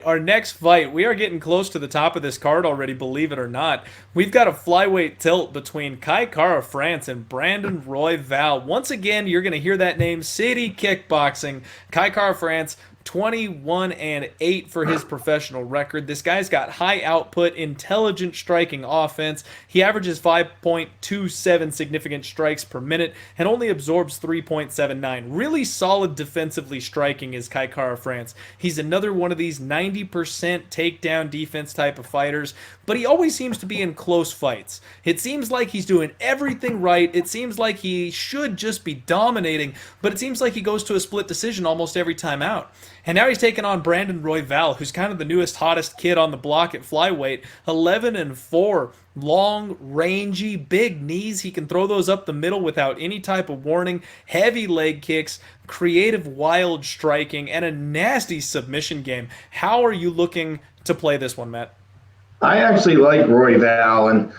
Our next fight, we are getting close to the top of this card already, believe it or not. We've got a flyweight tilt between Kai Kara France and Brandon Royval. Once again, you're going to hear that name, City Kickboxing. Kai Kara France, 21-8 for his professional record. This guy's got high output, intelligent striking offense. He averages 5.27 significant strikes per minute and only absorbs 3.79. Really solid defensively striking is Kai Kara France. He's another one of these 90% takedown defense type of fighters, but he always seems to be in close fights. It seems like he's doing everything right. It seems like he should just be dominating, but it seems like he goes to a split decision almost every time out. And now he's taking on Brandon Royval, who's kind of the newest, hottest kid on the block at flyweight. 11-4, long, rangy, big knees. He can throw those up the middle without any type of warning. Heavy leg kicks, creative, wild striking, and a nasty submission game. How are you looking to play this one, Matt? I actually like Royval, and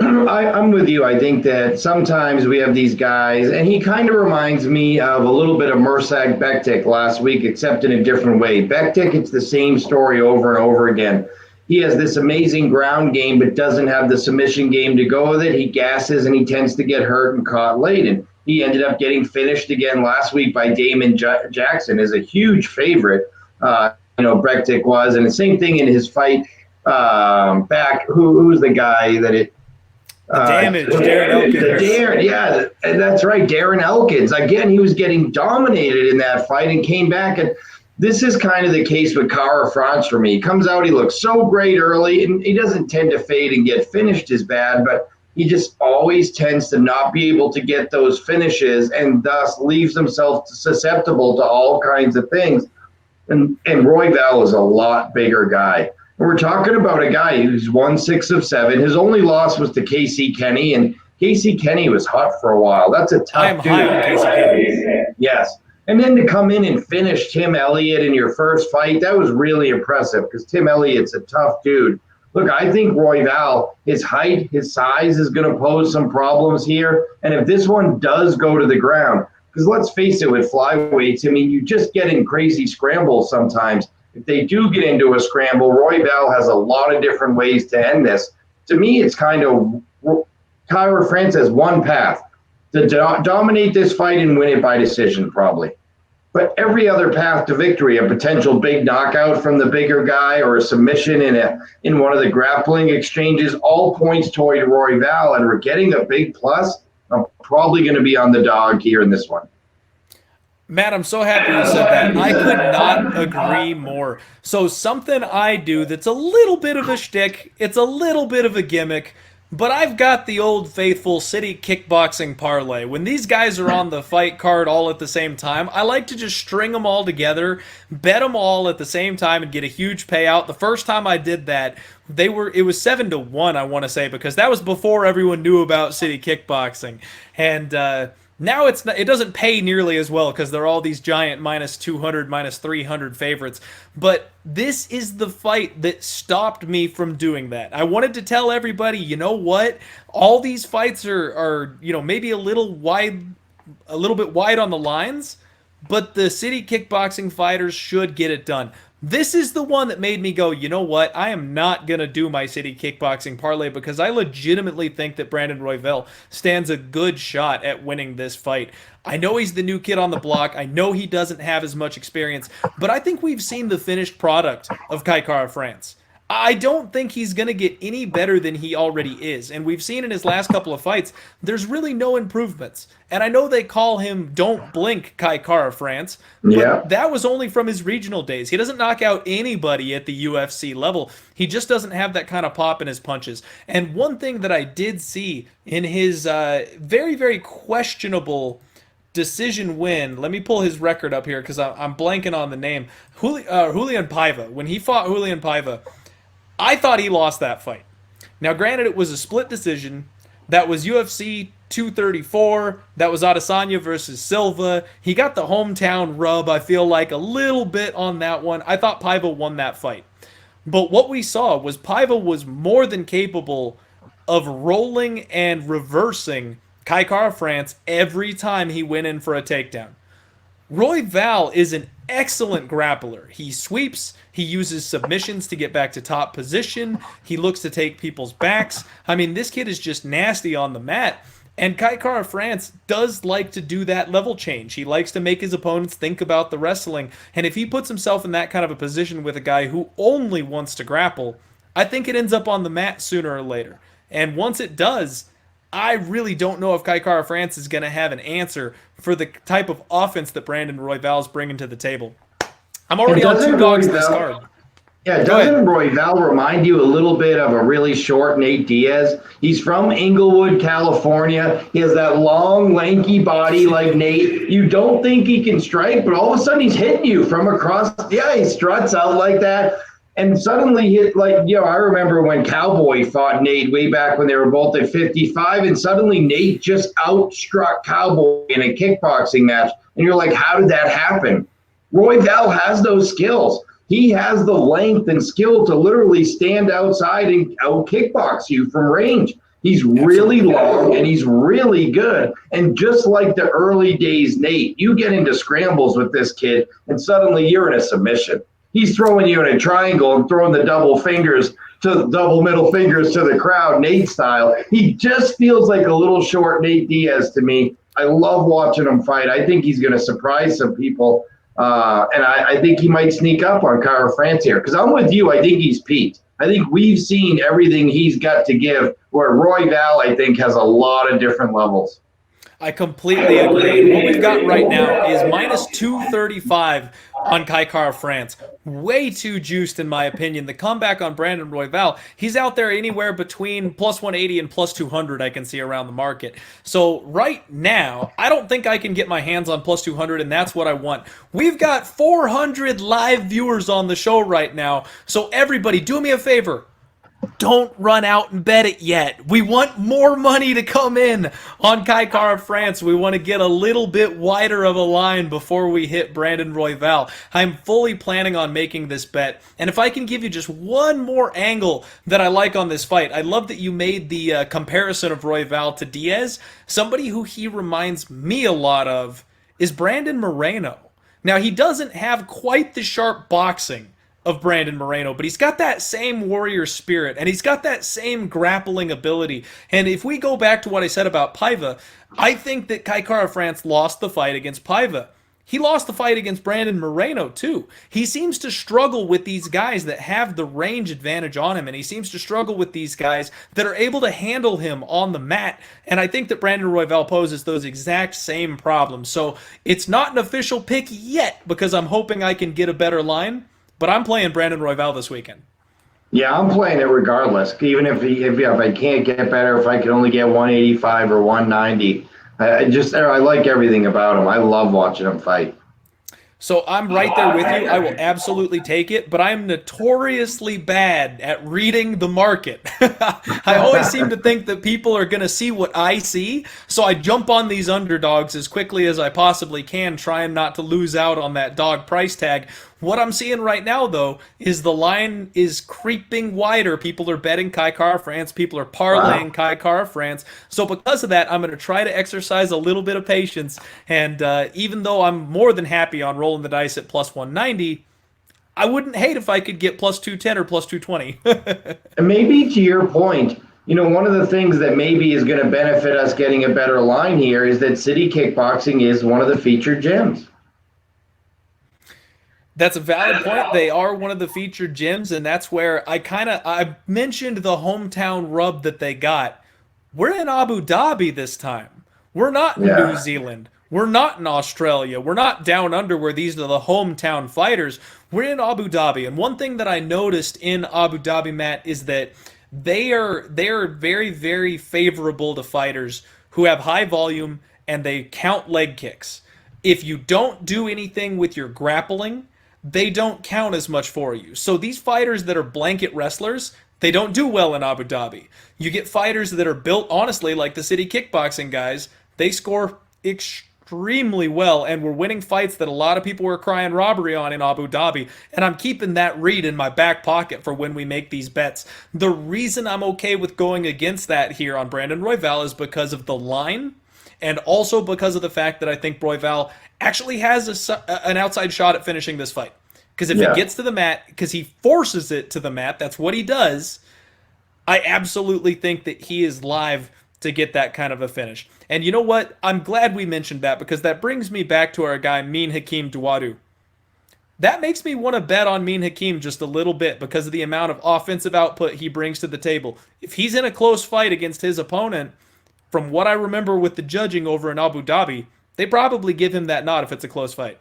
I'm with you. I think that sometimes we have these guys, and he kind of reminds me of a little bit of Mirsad Bektic last week, except in a different way. Bektic, it's the same story over and over again. He has this amazing ground game, but doesn't have the submission game to go with it. He gasses, and he tends to get hurt and caught late. And he ended up getting finished again last week by Damon Jackson, is a huge favorite. Bektic was, and the same thing in his fight back. Who's the guy that it? Darren Elkins. Yeah, that's right, Darren Elkins. Again, he was getting dominated in that fight and came back. And this is kind of the case with Kara France for me. He comes out, he looks so great early, and he doesn't tend to fade and get finished as bad, but he just always tends to not be able to get those finishes and thus leaves himself susceptible to all kinds of things. And Royval is a lot bigger guy. We're talking about a guy who's won 6 of 7. His only loss was to Casey Kenny, and Casey Kenny was hot for a while. That's a tough dude. High on Casey Kenny. Yes. And then to come in and finish Tim Elliott in your first fight, that was really impressive because Tim Elliott's a tough dude. Look, I think Royval, his height, his size is going to pose some problems here. And if this one does go to the ground, because let's face it, with flyweights, I mean, you just get in crazy scrambles sometimes. If they do get into a scramble, Royval has a lot of different ways to end this. To me, it's kind of Kara France has one path to dominate this fight and win it by decision, probably. But every other path to victory, a potential big knockout from the bigger guy or a submission in one of the grappling exchanges, all points toward Royval, and we're getting a big plus. I'm probably going to be on the dog here in this one. Matt, I'm so happy you said that. I could not agree more. So something I do that's a little bit of a shtick, it's a little bit of a gimmick, but I've got the old faithful City Kickboxing parlay. When these guys are on the fight card all at the same time, I like to just string them all together, bet them all at the same time, and get a huge payout. The first time I did that, it was 7-1, I want to say, because that was before everyone knew about City Kickboxing. And now it doesn't pay nearly as well because they're all these giant -200, -300 favorites. But this is the fight that stopped me from doing that. I wanted to tell everybody, you know what? All these fights are maybe a little bit wide on the lines, but the City Kickboxing fighters should get it done. This is the one that made me go, you know what? I am not going to do my City Kickboxing parlay because I legitimately think that Brandon Royval stands a good shot at winning this fight. I know he's the new kid on the block. I know he doesn't have as much experience, but I think we've seen the finished product of Kai Kara France. I don't think he's going to get any better than he already is. And we've seen in his last couple of fights, there's really no improvements. And I know they call him Don't Blink Kai Kara France, but that was only from his regional days. He doesn't knock out anybody at the UFC level. He just doesn't have that kind of pop in his punches. And one thing that I did see in his very, very questionable decision win. Let me pull his record up here because I'm blanking on the name. Julian Paiva. When he fought Julian Paiva, I thought he lost that fight. Now, granted, it was a split decision. That was UFC 234. That was Adesanya versus Silva. He got the hometown rub, I feel like, a little bit on that one. I thought Paiva won that fight. But what we saw was Paiva was more than capable of rolling and reversing Kai Kara France every time he went in for a takedown. Royval is an excellent grappler. He sweeps, he uses submissions to get back to top position, he looks to take people's backs. I mean, this kid is just nasty on the mat. And Kai Kara France does like to do that level change. He likes to make his opponents think about the wrestling. And if he puts himself in that kind of a position with a guy who only wants to grapple, I think it ends up on the mat sooner or later. And once it does, I really don't know if Kai Kara France is going to have an answer for the type of offense that Brandon Royval is bringing to the table. I'm already on 2 dogs this card. Yeah, doesn't Royval remind you a little bit of a really short Nate Diaz? He's from Inglewood, California. He has that long, lanky body like Nate. You don't think he can strike, but all of a sudden he's hitting you from across. Yeah, he struts out like that. And suddenly, I remember when Cowboy fought Nate way back when they were both at 55, and suddenly Nate just outstruck Cowboy in a kickboxing match. And you're like, how did that happen? Royval has those skills. He has the length and skill to literally stand outside and out kickbox you from range. He's really long and he's really good. And just like the early days, Nate, you get into scrambles with this kid and suddenly you're in a submission. He's throwing you in a triangle and throwing the double middle fingers to the crowd, Nate style. He just feels like a little short Nate Diaz to me. I love watching him fight. I think he's going to surprise some people. And I think he might sneak up on Kara France here because I'm with you. I think he's peaked. I think we've seen everything he's got to give, where Royval, I think, has a lot of different levels. I completely agree. What we've got right now is minus 235 on Kai Kara France. Way too juiced, in my opinion. The comeback on Brandon Royval, he's out there anywhere between plus 180 and plus 200 I can see around the market. So right now, I don't think I can get my hands on plus 200, and that's what I want. We've got 400 live viewers on the show right now, so everybody, do me a favor. Don't run out and bet it yet. We want more money to come in on Kai Kara France. We want to get a little bit wider of a line before we hit Brandon Royval. I'm fully planning on making this bet. And if I can give you just one more angle that I like on this fight, I love that you made the comparison of Royval to Diaz. Somebody who he reminds me a lot of is Brandon Moreno. Now, he doesn't have quite the sharp boxing of Brandon Moreno, but he's got that same warrior spirit, and he's got that same grappling ability. And if we go back to what I said about Paiva, I think that Kai Kara France lost the fight against Paiva. He lost the fight against Brandon Moreno, too. He seems to struggle with these guys that have the range advantage on him, and he seems to struggle with these guys that are able to handle him on the mat, and I think that Brandon Royval poses those exact same problems. So it's not an official pick yet, because I'm hoping I can get a better line, but I'm playing Brandon Royval this weekend. Yeah, I'm playing it regardless. Even if I can't get better, if I can only get 185 or 190, I like everything about him. I love watching him fight. So I'm right there with you. I will absolutely take it, but I'm notoriously bad at reading the market. I always seem to think that people are going to see what I see, so I jump on these underdogs as quickly as I possibly can, trying not to lose out on that dog price tag. What I'm seeing right now, though, is the line is creeping wider. People are betting Kai Kara France. People are parlaying Kai Kara France. So because of that, I'm going to try to exercise a little bit of patience. And even though I'm more than happy on rolling the dice at plus 190, I wouldn't hate if I could get plus 210 or plus 220. And maybe to your point, one of the things that maybe is going to benefit us getting a better line here is that City Kickboxing is one of the featured gyms. That's a valid point. They are one of the featured gyms, and that's where I mentioned the hometown rub that they got. We're in Abu Dhabi this time. We're not in New Zealand. We're not in Australia. We're not down under where these are the hometown fighters. We're in Abu Dhabi. And one thing that I noticed in Abu Dhabi, Matt, is that they are very, very favorable to fighters who have high volume and they count leg kicks. If you don't do anything with your grappling, they don't count as much for you. So these fighters that are blanket wrestlers, they don't do well in Abu Dhabi. You get fighters that are built, honestly, like the City Kickboxing guys, they score extremely well, and we're winning fights that a lot of people were crying robbery on in Abu Dhabi, and I'm keeping that read in my back pocket for when we make these bets. The reason I'm okay with going against that here on Brandon Royval is because of the line, and also because of the fact that I think Royval actually has an outside shot at finishing this fight. Because if it gets to the mat, because he forces it to the mat, that's what he does. I absolutely think that he is live to get that kind of a finish. And you know what? I'm glad we mentioned that because that brings me back to our guy, Min Hakeem Duwadu. That makes me want to bet on Min Hakeem just a little bit because of the amount of offensive output he brings to the table. If he's in a close fight against his opponent, from what I remember with the judging over in Abu Dhabi, they probably give him that nod if it's a close fight.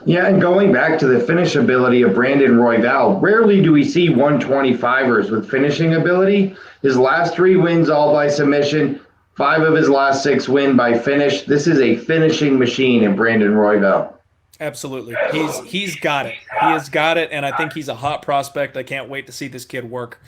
Yeah, and going back to the finish ability of Brandon Royval, rarely do we see 125ers with finishing ability. His last 3 wins all by submission, 5 of his last 6 win by finish. This is a finishing machine in Brandon Royval. Absolutely. He's got it. He has got it, and I think he's a hot prospect. I can't wait to see this kid work.